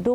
2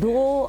2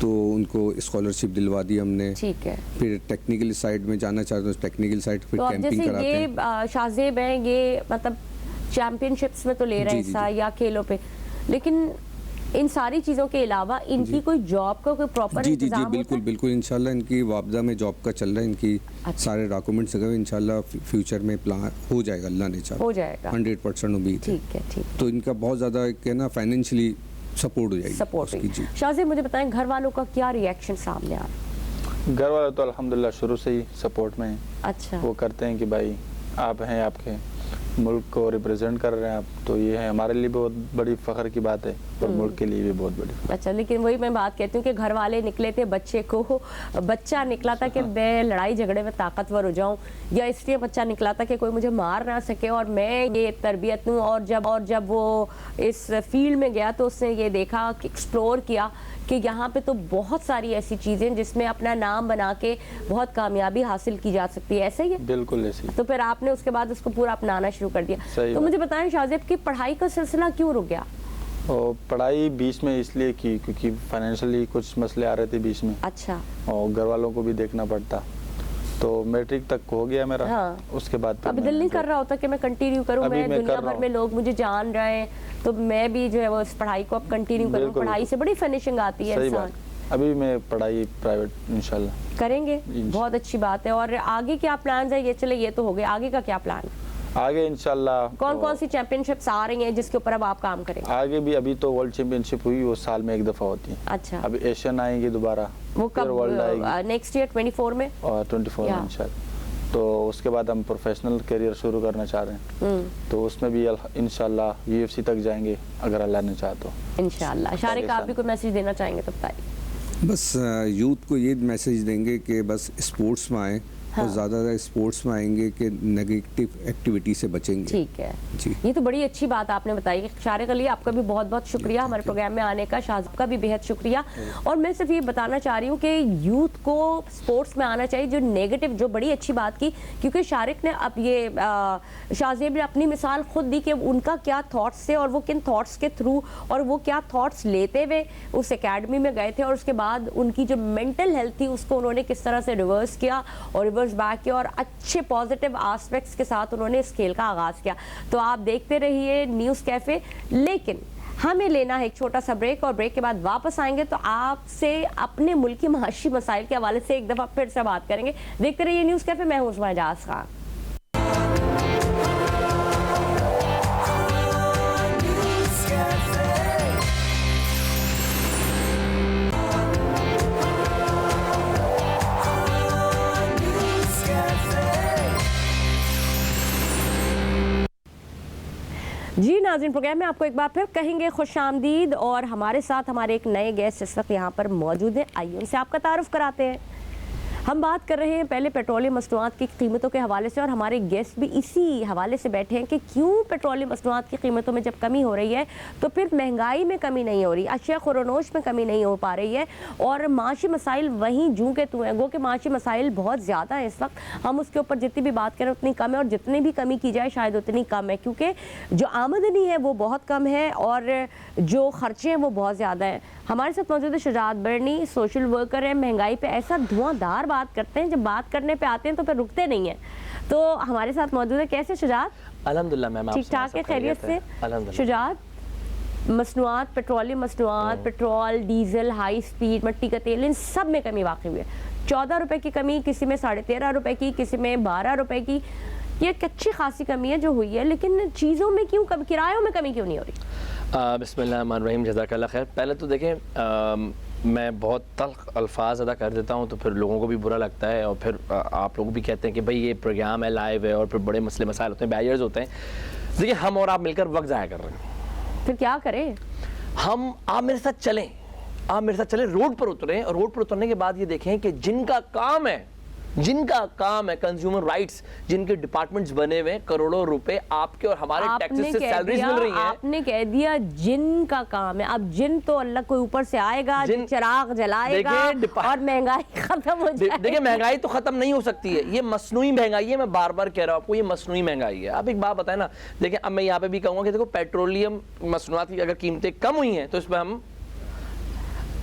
تو ان کو اسکالرشپ دلوا دی ہم نے. ٹھیک ہے. پھر ٹیکنیکل سائڈ میں جانا چاہتے ہیں, ٹیکنیکل سائڈ پہ تو اب کیمپنگ جیسے کراتے ہیں. یہ شاہزیب ہیں, یہ مطلب چیمپئن شپس میں تو لے رہے ہیں حصہ یا کھیلوں پہ, لیکن ان ساری چیزوں کے علاوہ ان کی کوئی جاب کا کوئی پراپر جی انتظام ہوتا ہے؟ بالکل بالکل انشاءاللہ ان کی وابدہ میں جاب کا چل رہا ہے, ان کی سارے ڈاکومنٹس اگر انشاءاللہ فیوچر میں پلان ہو جائے گا, اللہ نے چاہا ہو جائے گا 100% امید ہے. ٹھیک ہے. ٹھیک تو ان کا بہت زیادہ کہ نا فائنینشلی سپورٹ ہو جائے گی. سپورٹ. جی شاہزیب مجھے بتائیں گھر والوں کا کیا ریئیکشن سامنے آ رہا؟ گھر والے تو الحمدللہ شروع سے ہی سپورٹ میں ہیں. اچھا. وہ کرتے ہیں کہ بھائی آپ ہیں, آپ کے ملک کو ریپرزینٹ کر رہے ہیں آپ, تو یہ ہے ہمارے لیے بہت بڑی فخر کی بات ہے اور ملک کے لیے بھی بہت بڑی. اچھا, لیکن وہی میں بات کہتی ہوں کہ گھر والے نکلے تھے, بچہ نکلا تھا کہ میں لڑائی جھگڑے میں طاقتور ہو جاؤں, یا اس لیے بچہ نکلا تھا کہ کوئی مجھے مار نہ سکے اور میں یہ تربیت ہوں. اور جب وہ اس فیلڈ میں گیا تو اس نے یہ دیکھا کہ ایکسپلور کیا کہ یہاں پہ تو بہت ساری ایسی چیزیں جس میں اپنا نام بنا کے بہت کامیابی حاصل کی جا سکتی ہے. ایسا ہی ہے؟ بالکل ایسے ہی. تو پھر آپ نے اس کے بعد اس کو پورا اپنانا شروع کر دیا. تو مجھے بتائیں شاہزیب کی پڑھائی کا سلسلہ کیوں رک گیا؟ پڑھائی بیچ میں اس لیے کی کیونکہ فائنینشلی کچھ مسئلے آ رہے تھے بیچ میں. اچھا. اور گھر والوں کو بھی دیکھنا پڑتا, تو میٹرک تک ہو گیا میرا. اس کے بعد اب دل نہیں کر رہا ہوتا کہ میں کنٹینیو کروں, میں دنیا بھر میں لوگ مجھے جان رہے ہیں تو میں بھی جو ہے وہ اس پڑھائی کو اب کنٹینیو کروں. پڑھائی سے بڑی فنیشنگ آتی ہے انسان. ابھی میں پڑھائی پرائیویٹ انشاءاللہ کریں گے, بہت اچھی بات ہے. اور آگے کیا پلانز ہیں؟ یہ چلے یہ تو ہو گئے, آگے کا کیا پلان؟ آگے انشاءاللہ کون سی چیمپئن شپس آ رہی ہیں جس کے اوپر اب آپ کام کریں گے؟ آگے بھی ابھی تو ورلڈ چیمپئن شپ ہوئی, وہ سال میں ایک دفعہ ہوتی ہے. اچھا. ابھی ایشین آئیں گے دوبارہ, وہ کب؟ ورلڈ آئے گی نیکسٹ ایئر 24 میں اور 24 میں انشاءاللہ. تو اس کے بعد ہم پروفیشنل کیریئر شروع کرنا چاہ رہے ہیں, تو اس میں بھی انشاءاللہ UFC تک جائیں گے اگر اللہ نے چاہا تو انشاءاللہ. شارق آپ بھی کوئی میسج دینا چاہیں گے تو بتائیے. بس یوتھ کو یہ میسج دیں گے کہ بس اسپورٹس میں آئیں اور زیادہ زیادہ اسپورٹس میں آئیں گے کہ نیگیٹو ایکٹیویٹی سے بچیں گے. ٹھیک ہے. جی یہ تو بڑی اچھی بات آپ نے بتائی. شارق علی آپ کا بھی بہت بہت شکریہ ہمارے پروگرام میں آنے کا, شاہزیب کا بھی بہت شکریہ. اور میں صرف یہ بتانا چاہ رہی ہوں کہ یوتھ کو اسپورٹس میں آنا چاہیے. جو نیگیٹو, جو بڑی اچھی بات کی, کیونکہ شارق نے اب یہ شاہزیب نے اپنی مثال خود دی کہ ان کا کیا تھاٹس تھے اور وہ کن تھاٹس کے تھرو اور وہ کیا تھاٹس لیتے ہوئے اس اکیڈمی میں گئے تھے, اور اس کے بعد ان کی جو مینٹل ہیلتھ تھی اس کو انہوں نے کس طرح سے ریورس کیا اور ریورس بیک کیا, اور اچھے پازیٹیو آسپیکٹس کے ساتھ انہوں نے اس کھیل کا آغاز کیا. تو آپ دیکھتے رہیے نیوز کیفے. لیکن ہمیں لینا ہے ایک چھوٹا سا بریک, اور بریک کے بعد واپس آئیں گے تو آپ سے اپنے ملک کی معاشی مسائل کے حوالے سے ایک دفعہ پھر سے بات کریں گے. دیکھتے رہیے نیوز کیفے. میں ہوں عظمیٰ اعجاز خان. جی ناظرین, پروگرام میں آپ کو ایک بار پھر کہیں گے خوش آمدید, اور ہمارے ساتھ ہمارے ایک نئے گیسٹ اس وقت یہاں پر موجود ہیں. آئیے ان سے آپ کا تعارف کراتے ہیں. ہم بات کر رہے ہیں پہلے پیٹرولیم مصنوعات کی قیمتوں کے حوالے سے, اور ہمارے گیسٹ بھی اسی حوالے سے بیٹھے ہیں کہ کیوں پیٹرولیم مصنوعات کی قیمتوں میں جب کمی ہو رہی ہے تو پھر مہنگائی میں کمی نہیں ہو رہی, اشیاء خورونوش میں کمی نہیں ہو پا رہی ہے, اور معاشی مسائل وہیں جوں کے تو ہیں. گو کہ معاشی مسائل بہت زیادہ ہیں اس وقت, ہم اس کے اوپر جتنی بھی بات کریں اتنی کم ہے, اور جتنی بھی کمی کی جائے شاید اتنی کم ہے, کیونکہ جو آمدنی ہے وہ بہت کم ہے اور جو خرچے ہیں وہ بہت زیادہ ہیں. ہمارے ساتھ موجود ہے شجاعت برنی, سوشل ورکر ہیں. مہنگائی پہ ایسا دھواں دھار بات کرتے ہیں, جب بات کرنے پہ آتے ہیں تو پھر رکتے نہیں ہیں. تو ہمارے ساتھ موجود ہے. کیسے شجاعت؟ الحمدللہ میم, ٹھیک ٹھاک ہے, خیریت سے؟ شجاعت, مصنوعات, پیٹرولیم مصنوعات, پیٹرول, ڈیزل, ہائی سپیڈ, مٹی کا تیل, ان سب میں کمی واقع ہوئی ہے. 14 روپے کی کمی, کسی میں 13.5 روپے کی, کسی میں 12 روپے کی. یہ ایک اچھی خاصی کمی ہے جو ہوئی ہے, لیکن چیزوں میں کیوں کمی, کرایوں میں کمی کیوں نہیں ہو رہی؟ بسم اللہ الرحمن الرحیم, جزاک اللہ خیر. پہلے تو دیکھیں میں بہت تلخ الفاظ ادا کر دیتا ہوں تو پھر لوگوں کو بھی برا لگتا ہے, اور پھر آپ لوگ بھی کہتے ہیں کہ بھئی یہ پروگرام ہے, لائیو ہے, اور پھر بڑے مسئلے مسائل ہوتے ہیں, بیریئرز ہوتے ہیں. دیکھیں ہم اور آپ مل کر وقت ضائع کر رہے ہیں. پھر کیا کریں؟ آپ میرے ساتھ چلیں, روڈ پر اتریں, اور روڈ پر اترنے کے بعد یہ دیکھیں کہ جن کا کام ہے کنزیومر رائٹس, جن کے ڈپارٹمنٹس بنے ہوئے, کروڑوں روپے آپ کے اور ہمارے ٹیکسز سے سیلریز مل رہی ہیں. آپ نے کہہ دیا جن کا کام ہے. اب جن تو اللہ کوئی اوپر سے آئے گا, چراغ جلائے گا, اور مہنگائی ختم ہو جائے. دیکھیں مہنگائی تو ختم نہیں ہو سکتی ہے, یہ مصنوعی مہنگائی ہے. میں بار بار کہہ رہا ہوں آپ کو, یہ مصنوعی مہنگائی ہے. اب ایک بات بتائیں نا, دیکھیں اب میں یہاں پہ بھی کہوں گا کہ دیکھو پیٹرولیم مصنوعات کی اگر قیمتیں کم ہوئی ہیں تو اس پہ ہم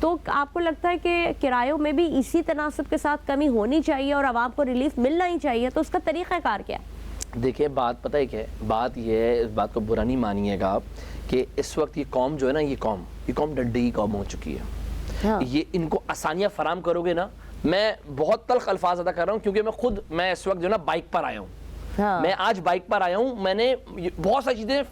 تو آپ کو لگتا ہے کہ کرایوں میں بھی اسی تناسب کے ساتھ کمی ہونی چاہیے اور عوام کو ریلیف ملنا ہی چاہیے، تو اس کا طریقہ کار کیا ہے؟ دیکھیں بات پتہ ہے کیا ہے، بات یہ ہے، اس بات کو برا نہیں مانیے گا آپ، کہ اس وقت یہ قوم جو ہے نا، یہ قوم ڈنڈے کی قوم ہو چکی ہے. یہ ان کو آسانیاں فراہم کرو گے نا، میں بہت تلخ الفاظ ادا کر رہا ہوں کیونکہ میں اس وقت جو نا بائک پر آیا ہوں. میں آج بائک پر آیا ہوں، میں نے بہت ساری چیزیں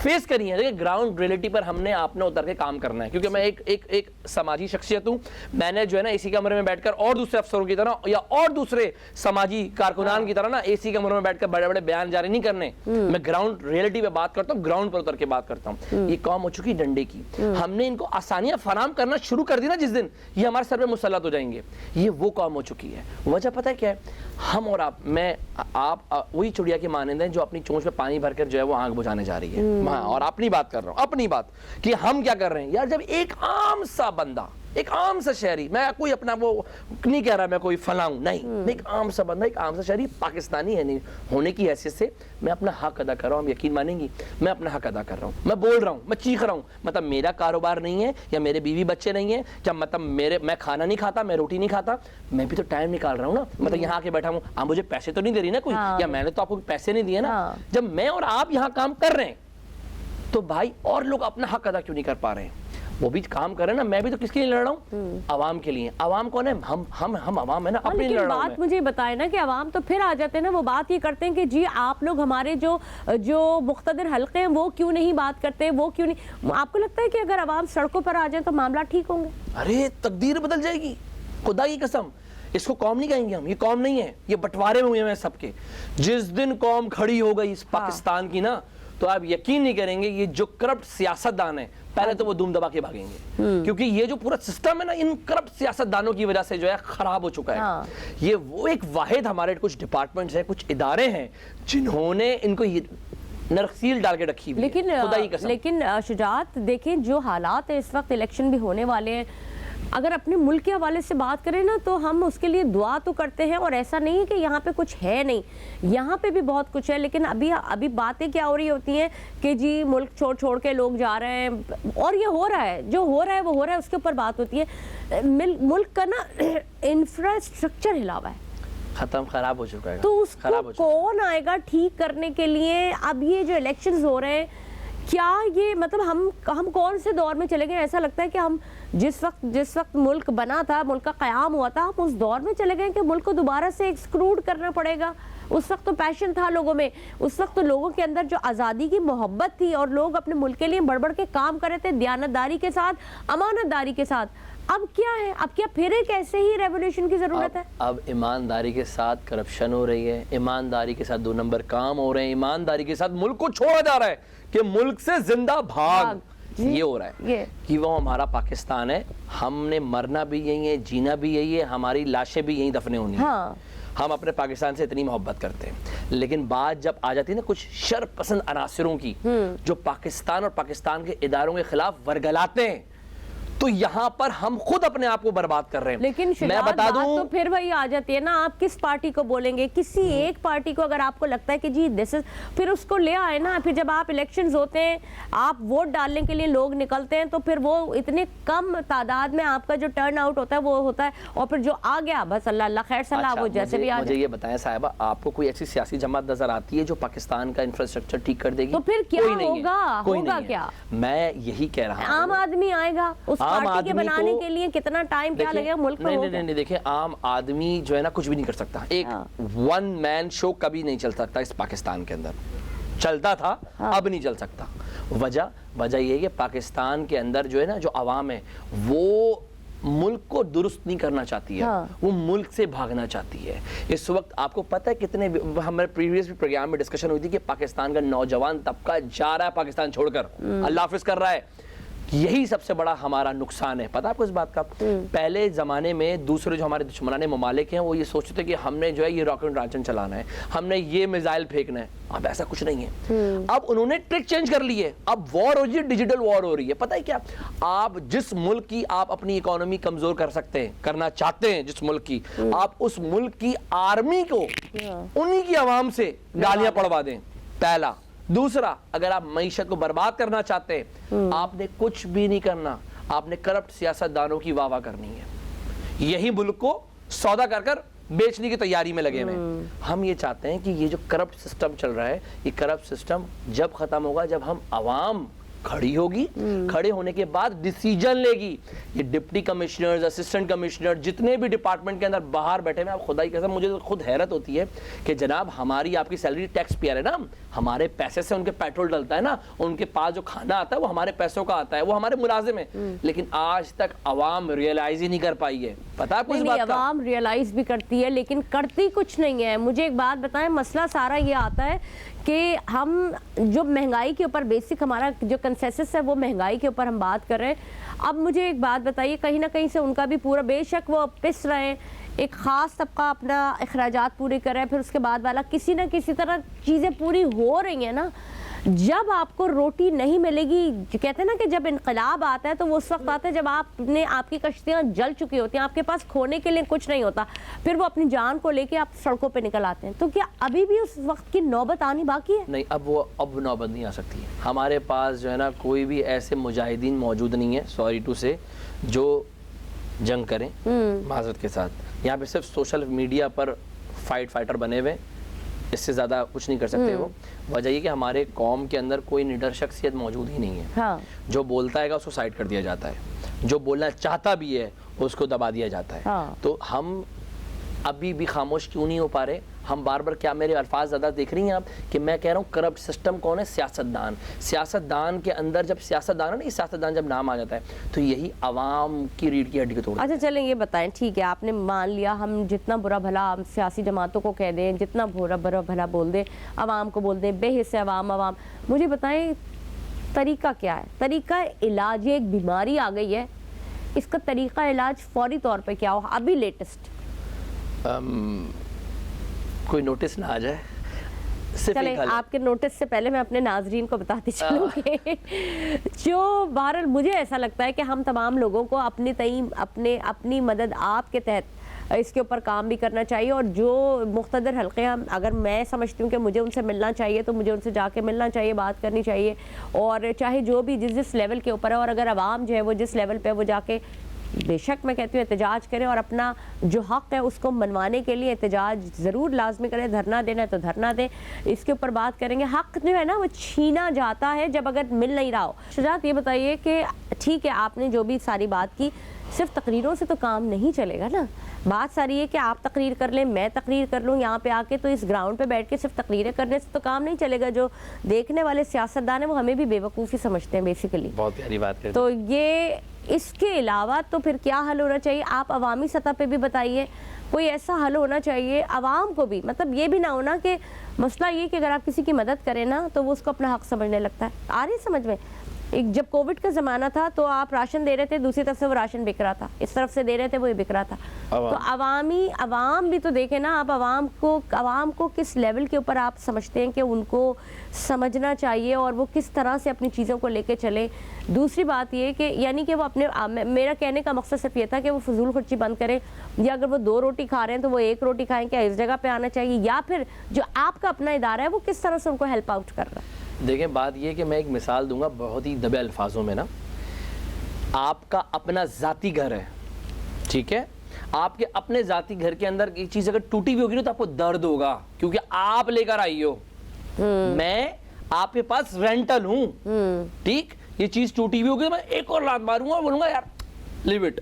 فیس کری ہیں. دیکھیں گراؤنڈ ریئلٹی پر ہم نے آپ نے اتر کے کام کرنا ہے، کیونکہ میں ایک سماجی شخصیت ہوں. میں نے جو ہے نا اسی کمرے میں بیٹھ کر اور دوسرے افسروں کی طرح یا اور دوسرے سماجی کارکنان کی طرح نا اسی کمرے میں بیٹھ کر بڑے بڑے بیان جاری نہیں کرنے. میں گراؤنڈ ریئلٹی پہ بات کرتا ہوں، گراؤنڈ پر اتر کے بات کرتا ہوں. یہ قوم ہو چکی ڈنڈے کی. ہم نے ان کو آسانیاں فراہم کرنا شروع کر دی نا جس دن، یہ ہمارے سر پہ مسلط ہو جائیں گے. یہ وہ قوم ہو چکی ہے. وجہ پتہ ہے کیا ہے؟ ہم اور آپ وہی چڑیا کے مانند ہیں جو اپنی چونچ میں پانی بھر کر جو ہے وہ آگ بجھانے جا رہی ہے. اور اپنی بات کر رہا ہوں، اپنی بات کہ ہم کیا کر رہے ہیں یار. جب ایک عام سا بندہ، ایک عام سا شہری، میں کوئی اپنا وہ نہیں کہہ رہا میں کوئی فلاں ہوں، نہیں، ایک عام سا بندہ، ایک عام سا شہری پاکستانی ہے ہونے کی حیثیت سے میں اپنا حق ادا کر رہا ہوں. ہم یقین مانیں گی، میں اپنا حق ادا کر رہا ہوں. میں بول رہا ہوں، میں چیخ رہا ہوں. مطلب میرا کاروبار نہیں ہے یا میرے بیوی بچے نہیں ہیں، کیا مطلب میں کھانا نہیں کھاتا، میں روٹی نہیں کھاتا، میں بھی تو ٹائم نکال رہا ہوں نا. مطلب یہاں آ کے بیٹھا ہوں، آپ مجھے پیسے تو نہیں دے رہی نا کوئی، یا میں نے تو آپ کو پیسے نہیں دیے نا. جب میں اور آپ یہاں کام کر رہے ہیں تو بھائی اور لوگ اپنا حق ادا کیوں نہیں کر پا رہے ہیں؟ وہ بھی کام کر رہے ہیں نا. میں بھی تو کس کے لیے لڑ رہا ہوں؟ عوام کے لیے. عوام کون ہے؟ ہم عوام ہے نا. اپنے لیے لڑ رہا ہوں. بات مجھے بتائے نا کہ عوام تو پھر آ جاتے ہیں نا، وہ بات یہ کرتے ہیں کہ جی آپ لوگ ہمارے جو مقتدر حلقے ہیں وہ کیوں نہیں بات کرتے، وہ کیوں نہیں. آپ کو لگتا ہے کہ اگر عوام سڑکوں پر آ جائیں تو معاملات ٹھیک ہوں گے؟ ارے تقدیر بدل جائے گی، خدا کی قسم. اس کو قوم نہیں کہیں گے ہم، یہ قوم نہیں ہے، یہ بٹوارے ہوئے ہیں سب کے. جس دن قوم کھڑی ہو گئی اس پاکستان کی نا، تو آپ یقین نہیں کریں گے یہ جو کرپٹ سیاست دان ہے پہلے تو وہ دھوم دبا کے بھاگیں گے، کیونکہ یہ جو پورا سسٹم ہے نا ان کرپٹ سیاست دانوں کی وجہ سے جو ہے خراب ہو چکا ہے. یہ وہ ایک واحد ہمارے کچھ ڈپارٹمنٹس ہیں، کچھ ادارے ہیں جنہوں نے ان کو نرخیل ڈال کے رکھی ہوئی ہے. لیکن شجاعت دیکھیں جو حالات ہیں اس وقت، الیکشن بھی ہونے والے ہیں. اگر اپنے ملک کے حوالے سے بات کریں نا تو ہم اس کے لیے دعا تو کرتے ہیں، اور ایسا نہیں ہے کہ یہاں پہ کچھ ہے نہیں، یہاں پہ بھی بہت کچھ ہے. لیکن ابھی باتیں کیا ہو رہی ہوتی ہیں کہ جی ملک چھوڑ کے لوگ جا رہے ہیں، اور یہ ہو رہا ہے، جو ہو رہا ہے وہ ہو رہا ہے، اس کے اوپر بات ہوتی ہے. ملک کا نا انفراسٹرکچر ہلا ہوا ہے، ختم، خراب ہو چکا ہے. تو اس کو کون آئے گا ٹھیک کرنے کے لیے؟ اب یہ جو الیکشنز ہو رہے ہیں، کیا یہ مطلب ہم کون سے دور میں چلے گئے؟ ایسا لگتا ہے کہ ہم جس وقت ملک بنا تھا، ملک کا قیام ہوا تھا، ہم اس دور میں چلے گئے کہ ملک کو دوبارہ سے ایکسکلوڈ کرنا پڑے گا. اس وقت تو پیشن تھا لوگوں میں، اس وقت تو لوگوں کے اندر جو آزادی کی محبت تھی اور لوگ اپنے ملک کے لیے بڑھ بڑھ کے کام کر رہے تھے، دیانتداری کے ساتھ، امانت داری کے ساتھ. اب کیا ہے؟ اب کیا پھر ایک ایسے ہی ریولیوشن کی ضرورت ہے؟ اب ایمانداری کے ساتھ کرپشن ہو رہی ہے، ایمانداری کے ساتھ 2 نمبر کام ہو رہے ہیں، ایمانداری کے ساتھ ملک کو چھوڑا جا رہا ہے کہ ملک سے زندہ بھاگ. یہ ہو رہا ہے کہ وہ ہمارا پاکستان ہے، ہم نے مرنا بھی یہی ہے، جینا بھی یہی ہے، ہماری لاشیں بھی یہیں دفنیں ہونی ہیں. ہم اپنے پاکستان سے اتنی محبت کرتے ہیں، لیکن بات جب آ جاتی ہے نا کچھ شر پسند عناصروں کی جو پاکستان اور پاکستان کے اداروں کے خلاف ورگلاتے ہیں، تو یہاں پر ہم خود اپنے آپ کو برباد کر رہے ہیں. لیکن میں بتا دوں تو پھر وہی آ جاتی ہے نا، آپ کس پارٹی کو بولیں گے؟ کسی ایک پارٹی کو اگر آپ کو لگتا ہے کہ جی پھر اس کو لے آئے نا. پھر جب آپ الیکشنز ہوتے ہیں، آپ ووٹ ڈالنے کے لیے لوگ نکلتے ہیں، تو پھر وہ اتنے کم تعداد میں آپ کا جو ٹرن آؤٹ ہوتا ہے وہ ہوتا ہے، اور پھر جو آ گیا بس اللہ خیر صلاح، وہ جیسے بھی آ جائے. مجھے یہ بتائیں صاحبہ، آپ کو کوئی ایسی سیاسی جماعت نظر آتی ہے جو پاکستان کا انفراسٹرکچر ٹھیک کر دے گی؟ تو پھر کیا ہوگا کیا؟ میں یہی کہہ رہا ہوں، عام آدمی آئے گا اس پارٹی کے بنانے کے لیے کتنا ٹائم کیا لگے گا ملک میں؟ نہیں دیکھیں، عام آدمی جو ہے نا کچھ بھی نہیں کر سکتا. ایک ون مین شو کبھی نہیں چل سکتا اس پاکستان کے اندر. چلتا تھا، اب نہیں چل سکتا. وجہ یہ ہے کہ پاکستان کے اندر جو ہے نا جو عوام ہے وہ ملک کو درست نہیں کرنا چاہتی ہے، وہ ملک سے بھاگنا چاہتی ہے. اس وقت آپ کو پتہ ہے کتنے ہمارے پریویس پروگرام میں ڈسکشن ہوئی تھی کہ پاکستان کا نوجوان طبقہ جا رہا ہے پاکستان چھوڑ کر، اللہ حافظ کر رہا ہے. یہی سب سے بڑا ہمارا نقصان ہے. پتہ آپ کو اس بات کا؟ پہلے زمانے میں دوسرے جو ہمارے دشمنان ممالک ہیں وہ یہ سوچتے تھے کہ ہم نے جو ہے یہ راکٹ لانچر چلانا ہے، ہم نے یہ میزائل پھینکنا ہے. اب ایسا کچھ نہیں ہے. اب انہوں نے ٹرک چینج کر لی ہے. اب وار ہو رہی ہے، ڈیجیٹل وار ہو رہی ہے. پتہ ہے کیا؟ آپ جس ملک کی آپ اپنی اکانومی کمزور کر سکتے ہیں، کرنا چاہتے ہیں جس ملک کی، آپ اس ملک کی آرمی کو انہی کی عوام سے گالیاں پڑوا دیں. پہلا. دوسرا، اگر آپ معیشت کو برباد کرنا چاہتے ہیں، آپ نے کچھ بھی نہیں کرنا، آپ نے کرپٹ سیاستدانوں کی واہ واہ کرنی ہے, یہی ملک کو سودا کر کر بیچنے کی تیاری میں لگے ہوئے ہیں. ہم یہ چاہتے ہیں کہ یہ جو کرپٹ سسٹم چل رہا ہے, یہ کرپٹ سسٹم جب ختم ہوگا جب ہم عوام کھڑی ہوگی, کھڑے ہونے کے بعد ڈیسیجن لے گی. یہ ڈپٹی کمشنرز, اسسٹنٹ کمشنر, جتنے بھی ڈپارٹمنٹ کے اندر باہر بیٹھے ہیں, آپ خدا کی قسم مجھے خود حیرت ہوتی ہے کہ جناب ہماری آپ کی سیلری ٹیکس پیئر ہے نا, ہمارے پیسے سے ان کے پیٹرول ڈلتا ہے نا, ان کے پاس جو کھانا آتا ہے وہ ہمارے پیسوں کا آتا ہے, وہ ہمارے ملازم ہیں, لیکن آج تک عوام ریئلائز ہی نہیں کر پائی ہے. پتا ہے آپ کو اس بات کا؟ عوام ریئلائز بھی کرتی ہے لیکن کرتی کچھ نہیں ہے. مجھے ایک بات بتائیں, مسئلہ سارا یہ آتا ہے کہ ہم جو مہنگائی کے اوپر بیسک ہمارا جو کنسنسس ہے وہ مہنگائی کے اوپر ہم بات کر رہے ہیں. اب مجھے ایک بات بتائیے, کہیں نہ کہیں سے ان کا بھی پورا, بے شک وہ پس رہے ہیں, ایک خاص طبقہ اپنا اخراجات پورے کر رہا ہے, پھر اس کے بعد والا کسی نہ کسی طرح چیزیں پوری ہو رہی ہیں نا. جب آپ کو روٹی نہیں ملے گی, کہتے ہیں نا کہ جب انقلاب آتا ہے تو وہ اس وقت آتا ہے جب آپ کی کشتیاں جل چکی ہوتی ہیں, آپ کے پاس کھونے کے لیے کچھ نہیں ہوتا, پھر وہ اپنی جان کو لے کے آپ سڑکوں پہ نکل آتے ہیں. تو کیا ابھی بھی اس وقت کی نوبت آنی باقی ہے؟ نہیں, اب نوبت نہیں آ سکتی. ہمارے پاس جو ہے نا کوئی بھی ایسے مجاہدین موجود نہیں ہے, سوری ٹو سے, جو جنگ کریں. معذرت کے ساتھ یہاں پہ صرف سوشل میڈیا پر فائٹر بنے ہوئے, اس سے زیادہ کچھ نہیں کر سکتے. وہ وجہ یہ کہ ہمارے قوم کے اندر کوئی نڈر شخصیت موجود ہی نہیں ہے. جو بولتا ہے گا اس کو سائڈ کر دیا جاتا ہے, جو بولنا چاہتا بھی ہے اس کو دبا دیا جاتا ہے. تو ہم ابھی بھی خاموش کیوں نہیں ہو پا رہے؟ ہم بار بار, کیا میرے الفاظ زیادہ دیکھ رہی ہیں آپ کہ میں کہہ رہا ہوں کرپٹ سسٹم کون ہے؟ سیاستدان. سیاستدان کے اندر جب سیاستدان ہے نا, سیاستدان جب نام آ جاتا ہے تو یہی عوام کی ریڑھ کی ہڈی کو توڑ. اچھا چلیں یہ بتائیں, ٹھیک ہے آپ نے مان لیا, ہم جتنا برا بھلا ہم سیاسی جماعتوں کو کہہ دیں, جتنا برا بھلا بول دیں, عوام کو بول دیں بے حصے عوام. مجھے بتائیں طریقہ کیا ہے, طریقہ علاج؟ یہ ایک بیماری آ گئی ہے, اس کا طریقہ علاج فوری طور پہ کیا ہو ابھی لیٹسٹ؟ کوئی نوٹس نہ آ جائے. چلیں آپ کے نوٹس سے پہلے میں اپنے ناظرین کو بتاتی چلوں کہ جو بہرحال مجھے ایسا لگتا ہے کہ ہم تمام لوگوں کو اپنی مدد آپ کے تحت اس کے اوپر کام بھی کرنا چاہیے. اور جو مقتدر حلقے ہیں, اگر میں سمجھتی ہوں کہ مجھے ان سے ملنا چاہیے تو مجھے ان سے جا کے ملنا چاہیے, بات کرنی چاہیے. اور چاہے جو بھی جس لیول کے اوپر ہے, اور اگر عوام جو ہے وہ جس لیول پہ وہ جا کے بے شک میں کہتی ہوں احتجاج کریں, اور اپنا جو حق ہے اس کو منوانے کے لیے احتجاج ضرور لازمی کریں. دھرنا دینا ہے تو دھرنا دیں, اس کے اوپر بات کریں گے. حق جو ہے نا وہ چھینا جاتا ہے جب اگر مل نہیں رہا ہو. شجاعت یہ بتائیے کہ ٹھیک ہے آپ نے جو بھی ساری بات کی, صرف تقریروں سے تو کام نہیں چلے گا نا. بات ساری ہے کہ آپ تقریر کر لیں, میں تقریر کر لوں یہاں پہ آ کے, تو اس گراؤنڈ پہ بیٹھ کے صرف تقریریں کرنے سے تو کام نہیں چلے گا. جو دیکھنے والے سیاستدان ہیں وہ ہمیں بھی بے وقوفی سمجھتے ہیں بیسیکلی. بہت پیاری بات ہے. تو یہ اس کے علاوہ تو پھر کیا حل ہونا چاہیے؟ آپ عوامی سطح پہ بھی بتائیے, کوئی ایسا حل ہونا چاہیے عوام کو بھی. مطلب یہ بھی نہ ہونا کہ مسئلہ یہ کہ اگر آپ کسی کی مدد کریں نا تو وہ اس کو اپنا حق سمجھنے لگتا ہے. آ رہی سمجھ میں؟ ایک جب کووڈ کا زمانہ تھا تو آپ راشن دے رہے تھے, دوسری طرف سے وہ راشن بک رہا تھا, اس طرف سے دے رہے تھے وہ بک رہا تھا. تو عوام بھی تو دیکھیں نا, آپ عوام کو کس لیول کے اوپر آپ سمجھتے ہیں کہ ان کو سمجھنا چاہیے اور وہ کس طرح سے اپنی چیزوں کو لے کے چلیں. دوسری بات یہ کہ یعنی کہ وہ میرا کہنے کا مقصد صرف یہ تھا کہ وہ فضول خرچی بند کریں, یا اگر وہ 2 روٹی کھا رہے ہیں تو وہ 1 روٹی کھائیں, کیا اس جگہ پہ آنا چاہیے, یا پھر جو آپ کا اپنا ادارہ ہے وہ کس طرح سے ان کو ہیلپ آؤٹ کر رہا ہے. دیکھیں بات یہ کہ میں ایک مثال دوں گا بہت ہی دبے الفاظوں میں نا. آپ کا اپنا ذاتی گھر ہے, ٹھیک ہے, آپ کے اپنے ذاتی گھر کے اندر ایک چیز اگر ٹوٹی ہوئی ہوگی نا تو آپ کو درد ہوگا, کیونکہ آپ لے کر آئی ہو. میں آپ کے پاس رینٹل ہوں, ٹھیک, یہ چیز ٹوٹی ہوئی ہوگی تو میں ایک اور لات ماروں گا, بولوں گا یار لیو اٹ.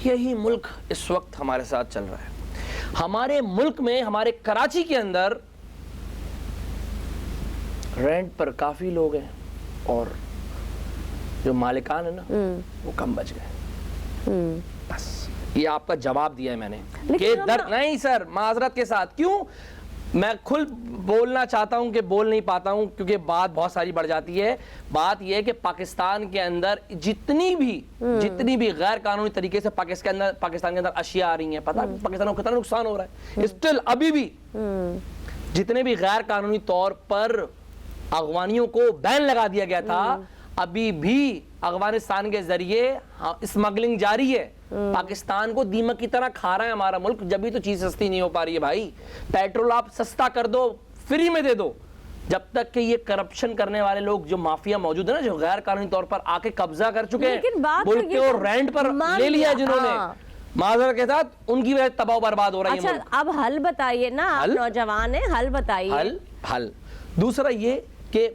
یہی ملک اس وقت ہمارے ساتھ چل رہا ہے. ہمارے ملک میں, ہمارے کراچی کے اندر رینٹ پر کافی لوگ ہیں, اور جو مالکان ہیں نا وہ کم بچ گئے. بس یہ آپ کا جواب دیا ہے میں نے کہ درد نہیں سر, معذرت کے ساتھ. کیوں میں کھل بولنا چاہتا ہوں کہ بول نہیں پاتا ہوں کیونکہ بات بہت ساری بڑھ جاتی ہے. بات یہ ہے کہ پاکستان کے اندر جتنی بھی غیر قانونی طریقے سے پاکستان کے اندر اشیاء آ رہی ہیں, پتہ پاکستان کو کتنا نقصان ہو رہا ہے. اسٹل ابھی بھی جتنے بھی غیر قانونی طور پر اغوانیوں کو بین لگا دیا گیا تھا, ابھی بھی افغانستان کے ذریعے اسمگلنگ جاری ہے. پاکستان کو دیمک کی طرح کھا رہا ہے ہمارا ملک, جب بھی تو چیز سستی نہیں ہو پا رہی ہے بھائی. پیٹرول آپ سستا کر دو, فری میں دے دو, جب تک کہ یہ کرپشن کرنے والے لوگ جو مافیا موجود ہیں نا, جو غیر قانونی طور پر آ کے قبضہ کر چکے لیکن بات ہیں, تو ملک یہ کو رینٹ پر لے لیا جنہوں نے, معذرت کے ساتھ ان کی وجہ سے تباہ و برباد ہو رہا ہے یہ اچھا ملک. اب حل بتائیے نا, آپ نوجوان ہیں, حل بتائیے. حل دوسرا یہ کہ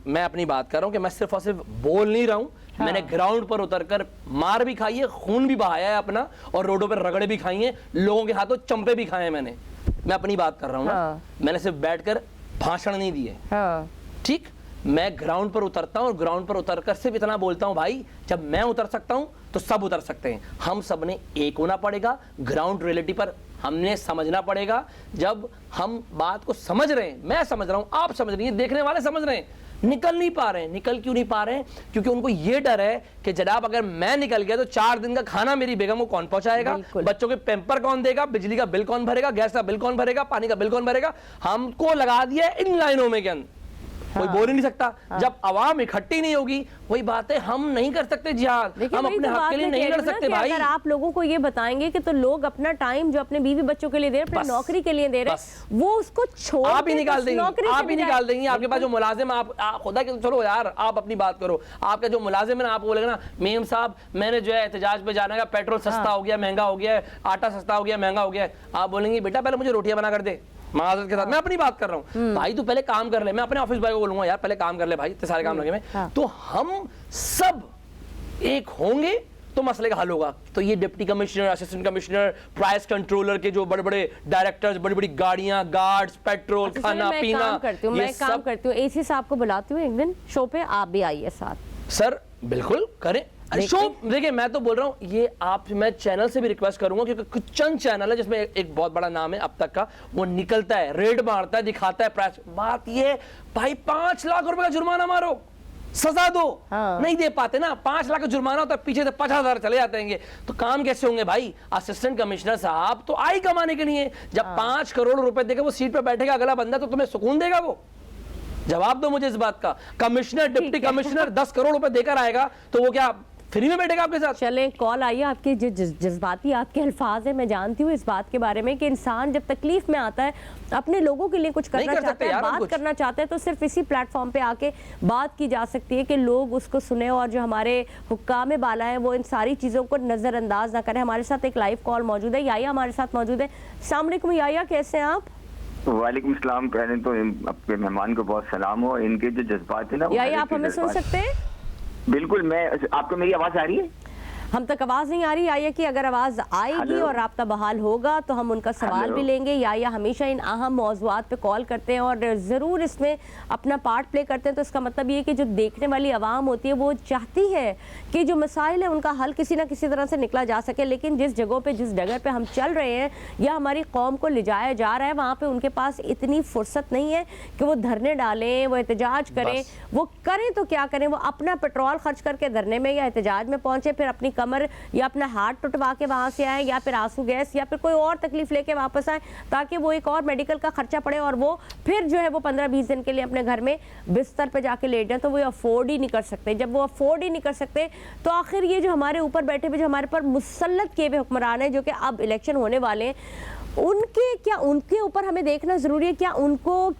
میں اپنی بات کر رہا ہوں کہ میں صرف اور صرف بول نہیں رہا ہوں, میں نے گراؤنڈ پر اتر کر مار بھی کھائی ہے, خون بھی بہایا ہے اپنا, اور روڈوں پر رگڑے بھی کھائی ہیں, لوگوں کے ہاتھوں چمپے بھی کھائے ہیں میں اپنی بات کر رہا ہوں نا, میں نے صرف بیٹھ کر بھاشن نہیں دیے, ٹھیک, میں گراؤنڈ پر اترتا ہوں اور گراؤنڈ پر اتر کر صرف اتنا بولتا ہوں, بھائی جب میں اتر سکتا ہوں تو سب اتر سکتے ہیں, ہم سب نے ایک ہونا پڑے گا, گراؤنڈ ریئلٹی پر ہم نے سمجھنا پڑے گا. جب ہم بات کو سمجھ رہے ہیں, میں سمجھ رہا ہوں, آپ سمجھ رہی ہیں, دیکھنے والے سمجھ رہے ہیں, نکل نہیں پا رہے ہیں. نکل کیوں نہیں پا رہے ہیں؟ کیونکہ ان کو یہ ڈر ہے کہ جناب اگر میں نکل گیا تو 4 دن کا کھانا میری بیگم کو کون پہنچائے گا, بچوں کے پیمپر کون دے گا, بجلی کا بل کون بھرے گا, گیس کا بل کون بھرے گا, پانی کا بل کون بھرے گا. ہم کو لگا دیا ہے ان لائنوں میں کے اندر, کوئی بول ہی نہیں سکتا. جب عوام اکٹھی نہیں ہوگی, وہی بات ہے, ہم نہیں کر سکتے جہاد, ہم اپنے حق کے لیے نہیں لڑ سکتے بھائی. اگر آپ لوگوں کو یہ بتائیں گے کہ تو لوگ اپنا ٹائم جو اپنے بیوی بچوں کے لیے دے رہے ہیں, اپنی نوکری کے لیے دے رہے ہیں, وہ اس کو چھوڑ آپ ہی نکال دیں گے, آپ ہی نکال دیں گے. آپ کے پاس جو ملازم, آپ خدا کے, چلو یار آپ اپنی بات کرو, آپ کا جو ملازم ہے نا, آپ بولے گا نا میم صاحب میں نے جو ہے احتجاج پہ جانا ہے, پیٹرول سستا ہو گیا, مہنگا ہو گیا, آٹا سستا ہو گیا, مہنگا ہو گیا, آپ بولیں گے بیٹا پہلے مجھے روٹیاں بنا کر دے. معذرت کے ساتھ میں اپنی بات کر رہا ہوں, بھائی تو پہلے کام کر لے. میں اپنے آفس بھائی کو بولوں گا یار پہلے کام کر لے بھائی, اتنے سارے کام لگے میں. تو ہم سب ایک ہوں گے تو مسئلے کا حل ہوگا. تو یہ deputy commissioner, assistant commissioner, price controller کے جو بڑے بڑے ڈائریکٹرز, بڑی بڑی گاڑیاں, گارڈز, پیٹرول, کھانا پینا, میں کام کرتی ہوں, اے سی صاحب کو بلاتی ہوں ایک دن شو پہ, آپ بھی آئیے ساتھ. سر بالکل کریں شو. دیکھیں میں تو بول رہا ہوں یہ آپ, میں چینل سے بھی ریکویسٹ کروں گا کیونکہ کچھ چند چینل ہے جس میں ایک بہت بڑا نام ہے اب تک کا, وہ نکلتا ہے, ریڈ مارتا ہے, دکھاتا ہے پرائس. بات یہ ہے بھائی 5 لاکھ روپے کا جرمانہ مارو, سزا دو, نہیں دے پاتے نا, 5 لاکھ کا جرمانہ ہوتا ہے, پیچھے سے 50,000 چلے جاتے ہیں. تو کام کیسے ہوں گے بھائی؟ اسسٹنٹ کمشنر صاحب تو آئی کمانے کے لیے, جب 5 کروڑ روپے دے کے وہ سیٹ پہ بیٹھے گا اگلا بندہ, تو تمہیں سکون دے گا وہ؟ جواب دو مجھے اس بات کا. کمشنر, ڈپٹی کمشنر 10 کروڑ روپے دے کر آئے گا تو وہ کیا فری میں بیٹھے گا آپ کے ساتھ؟ چلیں کال آئیے. آپ کے جذباتی آپ کے الفاظ ہیں, میں جانتی ہوں اس بات کے بارے میں کہ انسان جب تکلیف میں آتا ہے اپنے لوگوں کے لیے کچھ کرنا چاہتا ہے, بات کرنا چاہتا ہے, تو صرف اسی پلیٹ فارم پہ آ کے بات کی جا سکتی ہے کہ لوگ اس کو سنیں, اور جو ہمارے حکام بالا ہیں وہ ان ساری چیزوں کو نظر انداز نہ کریں. ہمارے ساتھ ایک لائیو کال موجود ہے, یایا ہمارے ساتھ موجود ہے. السلام علیکم یایا, کیسے ہیں آپ؟ وعلیکم السلام. پہلے تو آپ کے مہمان کو بہت سلام ہو. ان کے جو جذبات ہیں نا, یایا آپ ہمیں سن سکتے ہیں؟ بالکل. میں آپ کو میری آواز آ رہی ہے؟ ہم تک آواز نہیں آ رہی. یایا کی اگر آواز آئے گی اور رابطہ بحال ہوگا تو ہم ان کا سوال بھی لیں گے. یایا ہمیشہ ان اہم موضوعات پہ کال کرتے ہیں اور ضرور اس میں اپنا پارٹ پلے کرتے ہیں. تو اس کا مطلب یہ کہ جو دیکھنے والی عوام ہوتی ہے وہ چاہتی ہے کہ جو مسائل ہیں ان کا حل کسی نہ کسی طرح سے نکلا جا سکے, لیکن جس جگہوں پہ, جس ڈگر پہ ہم چل رہے ہیں یا ہماری قوم کو لے جایا جا رہا ہے, وہاں پہ ان کے پاس اتنی فرصت نہیں ہے کہ وہ دھرنے ڈالیں, وہ احتجاج کریں. وہ کریں تو کیا کریں, وہ اپنا پیٹرول خرچ کر کے دھرنے میں یا احتجاج میں پہنچے, پھر اپنی کمر یا اپنا ہاتھ ٹٹوا کے وہاں سے آئیں, یا پھر آنسو گیس یا پھر کوئی اور تکلیف لے کے واپس آئیں, تاکہ وہ ایک اور میڈیکل کا خرچہ پڑے, اور وہ پھر جو ہے وہ 15-20 دن کے لیے اپنے گھر میں بستر پہ جا کے لیٹ جائیں. تو وہ افورڈ ہی نہیں کر سکتے. جب وہ افورڈ ہی نہیں کر سکتے تو آخر یہ جو ہمارے اوپر بیٹھے ہوئے, جو ہمارے پر مسلط کیے ہوئے حکمران ہیں, جو کہ اب الیکشن ہونے والے ہیں, ان کے اوپر ہمیں دیکھنا ضروری ہے.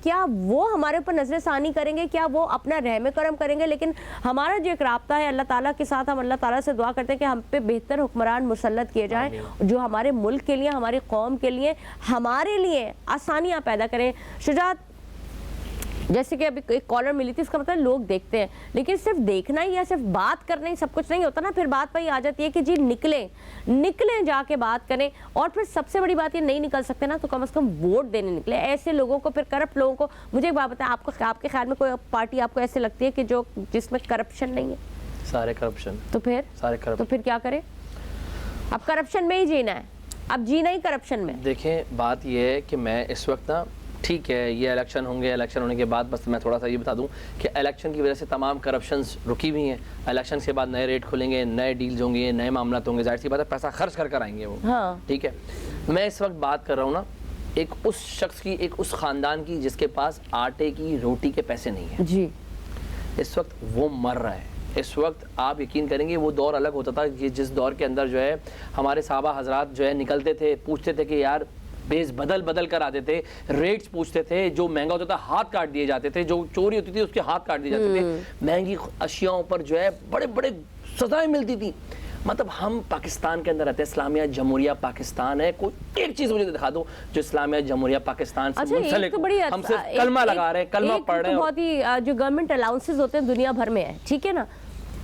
کیا وہ ہمارے اوپر نظر ثانی کریں گے, کیا وہ اپنا رحم کرم کریں گے؟ لیکن ہمارا جو ایک رابطہ ہے اللہ تعالیٰ کے ساتھ, ہم اللہ تعالیٰ سے دعا کرتے ہیں کہ ہم پہ بہتر حکمران مسلط کیے جائیں, جو ہمارے ملک کے لیے, ہماری قوم کے لیے, ہمارے لیے آسانیاں پیدا کریں. شجاعت, جیسے کہ ابھی ایک کالر ملی تھی, اس کا مطلب لوگ دیکھتے ہیں, لیکن صرف دیکھنا ہی یا صرف بات کرنا ہی سب کچھ نہیں ہوتا نا. پھر بات پہ ہی آ جاتی ہے کہ جی نکلیں جا کے بات کریں, اور پھر سب سے بڑی بات یہ نہیں نکل سکتے نا تو کم از کم ووٹ دینے نکلے. ایسے لوگوں کو, پھر کرپٹ لوگوں کو, مجھے ایک بات بتائیں, آپ کے خیال میں کوئی پارٹی آپ کو ایسے لگتی ہے کہ جس میں کرپشن نہیں ہے؟ سارے کرپشن. تو پھر کیا کریں؟ اب کرپشن میں ہی جینا ہے, اب جینا ہی کرپشن میں. دیکھیں بات یہ ہے کہ میں اس وقت نا, ٹھیک ہے یہ الیکشن ہوں گے, الیکشن ہونے کے بعد بس میں تھوڑا سا یہ بتا دوں کہ الیکشن کی وجہ سے تمام کرپشنز رکی ہوئی ہیں. الیکشن کے بعد نئے ریٹ کھلیں گے, نئے ڈیلز ہوں گے, نئے معاملات ہوں گے, ظاہر سی بات ہے پیسہ خرچ کر آئیں گے وہ. ٹھیک ہے, میں اس وقت بات کر رہا ہوں نا ایک اس شخص کی, ایک اس خاندان کی جس کے پاس آٹے کی روٹی کے پیسے نہیں ہیں. جی اس وقت وہ مر رہا ہے. اس وقت آپ یقین کریں گے وہ دور الگ ہوتا تھا, جس دور کے اندر جو ہے ہمارے صحابہ حضرات جو ہے نکلتے تھے, پوچھتے تھے کہ یار بیس بدل کر آتے تھے, ریٹس پوچھتے تھے, جو مہنگا ہوتا تھا ہاتھ کاٹ دیے جاتے تھے, جو چوری ہوتی تھی اس کے ہاتھ کاٹ دیے جاتے تھے, مہنگی اشیاءوں پر جو ہے بڑے بڑے سزائیں ملتی تھی. مطلب ہم پاکستان کے اندر رہتے ہیں, اسلامیہ جمہوریہ پاکستان ہے, کوئی ایک چیز مجھے دکھا دو جو اسلامیہ جمہوریہ پاکستان سے منسلک ہو. ہم صرف کلمہ لگا رہے ہیں, کلمہ پڑھ رہے ہیں. بہت ہی جو گورنمنٹ الاؤنسز ہوتے ہیں دنیا بھر میں ہے, ٹھیک ہے نا,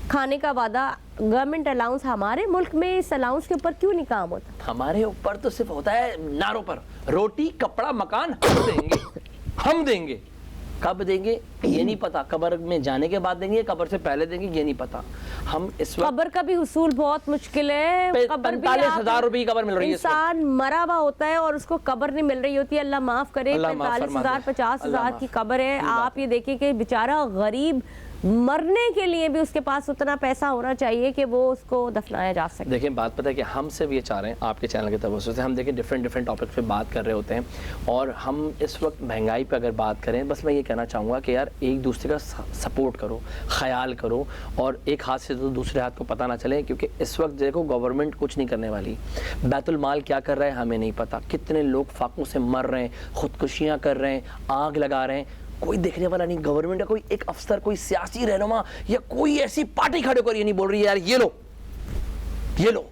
کھانے کا وعدہ گورنمنٹ الاؤنس, ہمارے ملک میں اس الاؤنس کے اوپر کیوں نہیں کام ہوتا؟ ہمارے اوپر تو صرف ہوتا ہے نعروں پر, روٹی کپڑا مکان ہم دیں گے. کب دیں گے یہ نہیں پتا, قبر میں جانے کے بعد دیں گے, قبر سے پہلے دیں گے یہ نہیں پتا. ہم اس وقت قبر کا بھی حصول بہت مشکل ہے, 45,000 روپے کی قبر مل رہی ہے, انسان مرا ہوا ہوتا ہے اور اس کو قبر نہیں مل رہی ہوتی ہے. اللہ معاف کرے, 45,000 50,000 کی قبر ہے. آپ یہ دیکھیں کہ بیچارہ غریب مرنے کے لیے بھی اس کے پاس اتنا پیسہ ہونا چاہیے کہ وہ اس کو دفنایا جا سکے. دیکھیں بات پتہ ہے کہ ہم صرف یہ چاہ رہے ہیں آپ کے چینل کے توسط سے, ہم دیکھیں ڈیفرنٹ ٹاپک پہ بات کر رہے ہوتے ہیں, اور ہم اس وقت مہنگائی پہ اگر بات کریں, بس میں یہ کہنا چاہوں گا کہ یار ایک دوسرے کا سپورٹ کرو, خیال کرو, اور ایک ہاتھ سے تو دوسرے ہاتھ کو پتہ نہ چلے, کیونکہ اس وقت دیکھو گورنمنٹ کچھ نہیں کرنے والی, بیت المال کیا کر رہا ہے ہمیں نہیں پتہ, کتنے لوگ فاقوں سے مر رہے ہیں, خودکشیاں کر رہے ہیں, آگ لگا رہے ہیں, کوئی دیکھنے والا نہیں. گورنمنٹ کا کوئی ایک افسر, کوئی سیاسی رہنما یا کوئی ایسی پارٹی کھڑے ہو کر یہ نہیں بول رہی ہے یار یہ لو.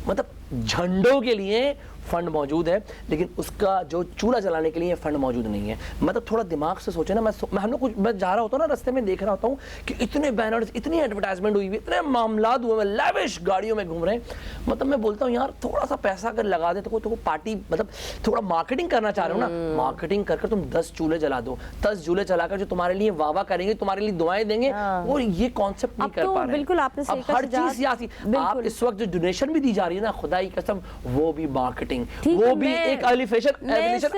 مطلب جھنڈوں کے لیے فنڈ موجود ہے, لیکن اس کا جو چولہا جلانے کے لیے فنڈ موجود نہیں ہے. مطلب تھوڑا دماغ سے سوچے نا, میں جا رہا ہوتا ہوں نا, رستے میں دیکھ رہا ہوتا ہوں کہ اتنے بینرز, اتنی ایڈورٹائزمنٹ ہوئی ہوئی, اتنے معاملات ہوئے, لیوش گاڑیوں میں گھوم رہے ہیں. مطلب میں بولتا ہوں یار تھوڑا سا پیسہ اگر لگا دے تو پارٹی, مطلب تھوڑا مارکیٹنگ کرنا چاہ رہے ہو نا, مارکیٹنگ کر تم 10 چولہے جلا دو, 10 چولہے جلا کر جو تمہارے لیے واہ واہ کریں گے, تمہارے لیے دعائیں دیں گے, اور یہ کانسیپٹ نہیں کر پا رہے. بالکل آپ نے اب ہر چیز سیاسی, آپ اس وقت جو ڈونیشن بھی دی جا رہی ہے نا, خدا کی قسم وہ بھی مارکیٹنگ, وہ بھی ایک ایلیفیشن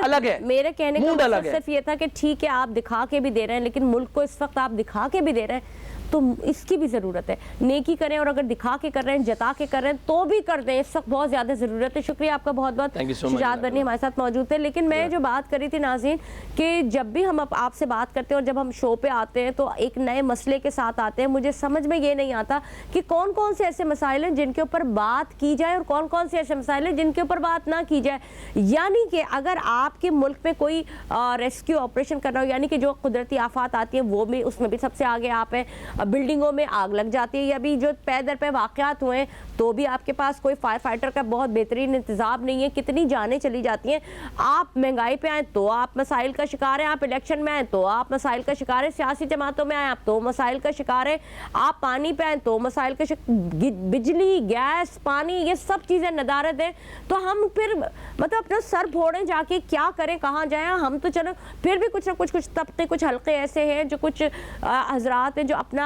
الگ ہے. میرے کہنے کا مطلب صرف یہ تھا کہ ٹھیک ہے آپ دکھا کے بھی دے رہے ہیں, لیکن ملک کو اس وقت آپ دکھا کے بھی دے رہے ہیں تو اس کی بھی ضرورت ہے. نیکی کریں, اور اگر دکھا کے کر رہے ہیں, جتا کے کر رہے ہیں تو بھی کر دیں, اس وقت بہت زیادہ ضرورت ہے. شکریہ آپ کا بہت بہت, شجاعت بنی ہمارے ساتھ موجود تھے. لیکن میں جو بات کر رہی تھی ناظرین, کہ جب بھی ہم آپ سے بات کرتے ہیں اور جب ہم شو پہ آتے ہیں تو ایک نئے مسئلے کے ساتھ آتے ہیں. مجھے سمجھ میں یہ نہیں آتا کہ کون کون سے ایسے مسائل ہیں جن کے اوپر بات کی جائے, اور کون کون سے ایسے مسائل ہیں جن کے اوپر بات نہ کی جائے. یعنی کہ اگر آپ کے ملک میں کوئی ریسکیو آپریشن کرنا ہو, یعنی کہ جو قدرتی آفات آتی ہیں وہ بھی, اس میں بھی سب سے آگے آپ ہیں. بلڈنگوں میں آگ لگ جاتی ہے, یا بھی جو پے در پہ واقعات ہوئے ہیں تو بھی آپ کے پاس کوئی فائر فائٹر کا بہت بہترین انتظام نہیں ہے, کتنی جانیں چلی جاتی ہیں. آپ مہنگائی پہ آئیں تو آپ مسائل کا شکار ہیں, آپ الیکشن میں آئیں تو آپ مسائل کا شکار ہیں, سیاسی جماعتوں میں آئیں آپ تو مسائل کا شکار ہیں, آپ پانی پہ آئیں تو مسائل کا بجلی, گیس, پانی, یہ سب چیزیں ندارت ہیں. تو ہم پھر مطلب اپنا سر پھوڑیں جا کے, کیا کریں, کہاں جائیں. ہم تو چلو پھر بھی کچھ نہ کچھ طبقے, کچھ حلقے ایسے ہیں جو کچھ حضرات ہیں جو اپنا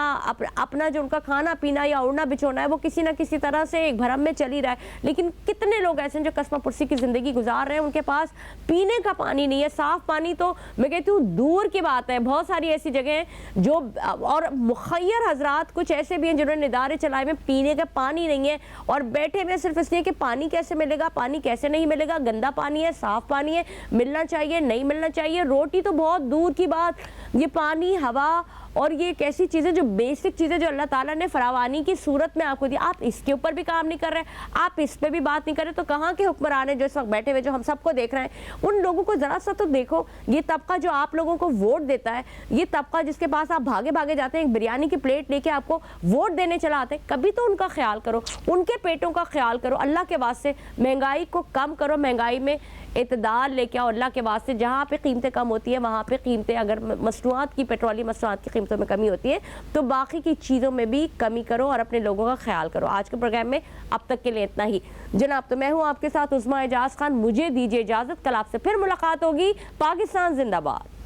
جو ان کا کھانا پینا یا اڑنا بچھونا ہے وہ کسی نہ کسی طرح سے ایک بھرم میں چل ہی رہا ہے. لیکن کتنے لوگ ایسے ہیں جو قسمہ پرسی کی زندگی گزار رہے ہیں, ان کے پاس پینے کا پانی نہیں ہے, صاف پانی تو میں کہتی ہوں دور کی بات ہے. بہت ساری ایسی جگہیں ہیں جو, اور مخیر حضرات کچھ ایسے بھی ہیں جنہوں نے ادارے چلائے میں پینے کا پانی نہیں ہے, اور بیٹھے ہوئے صرف اس لیے کہ پانی کیسے ملے گا, پانی کیسے نہیں ملے گا, گندا پانی ہے, صاف پانی ہے, ملنا چاہیے, نہیں ملنا چاہیے. روٹی تو بہت دور کی بات, یہ پانی, ہوا, اور یہ ایک ایسی چیزیں جو بیسک چیزیں جو اللہ تعالیٰ نے فراوانی کی صورت میں آپ کو دی, آپ اس کے اوپر بھی کام نہیں کر رہے, آپ اس پہ بھی بات نہیں کر رہے. تو کہاں کے حکمران ہیں جو اس وقت بیٹھے ہوئے جو ہم سب کو دیکھ رہے ہیں, ان لوگوں کو ذرا سا تو دیکھو. یہ طبقہ جو آپ لوگوں کو ووٹ دیتا ہے, یہ طبقہ جس کے پاس آپ بھاگے بھاگے جاتے ہیں, ایک بریانی کی پلیٹ لے کے آپ کو ووٹ دینے چلا آتے ہیں, کبھی تو ان کا خیال کرو, ان کے پیٹوں کا خیال کرو. اللہ کے واسطے مہنگائی کو کم کرو, مہنگائی میں اعتدال لے کے آؤ. اللہ کے واسطے جہاں پہ قیمتیں کم ہوتی ہیں وہاں پہ قیمتیں, اگر مصنوعات کی, پیٹرولی مصنوعات کی قیمتوں میں کمی ہوتی ہے تو باقی کی چیزوں میں بھی کمی کرو اور اپنے لوگوں کا خیال کرو. آج کے پروگرام میں اب تک کے لیے اتنا ہی جناب. تو میں ہوں آپ کے ساتھ عظمیٰ اعجاز خان, مجھے دیجیے اجازت, کل آپ سے پھر ملاقات ہوگی. پاکستان زندہ باد.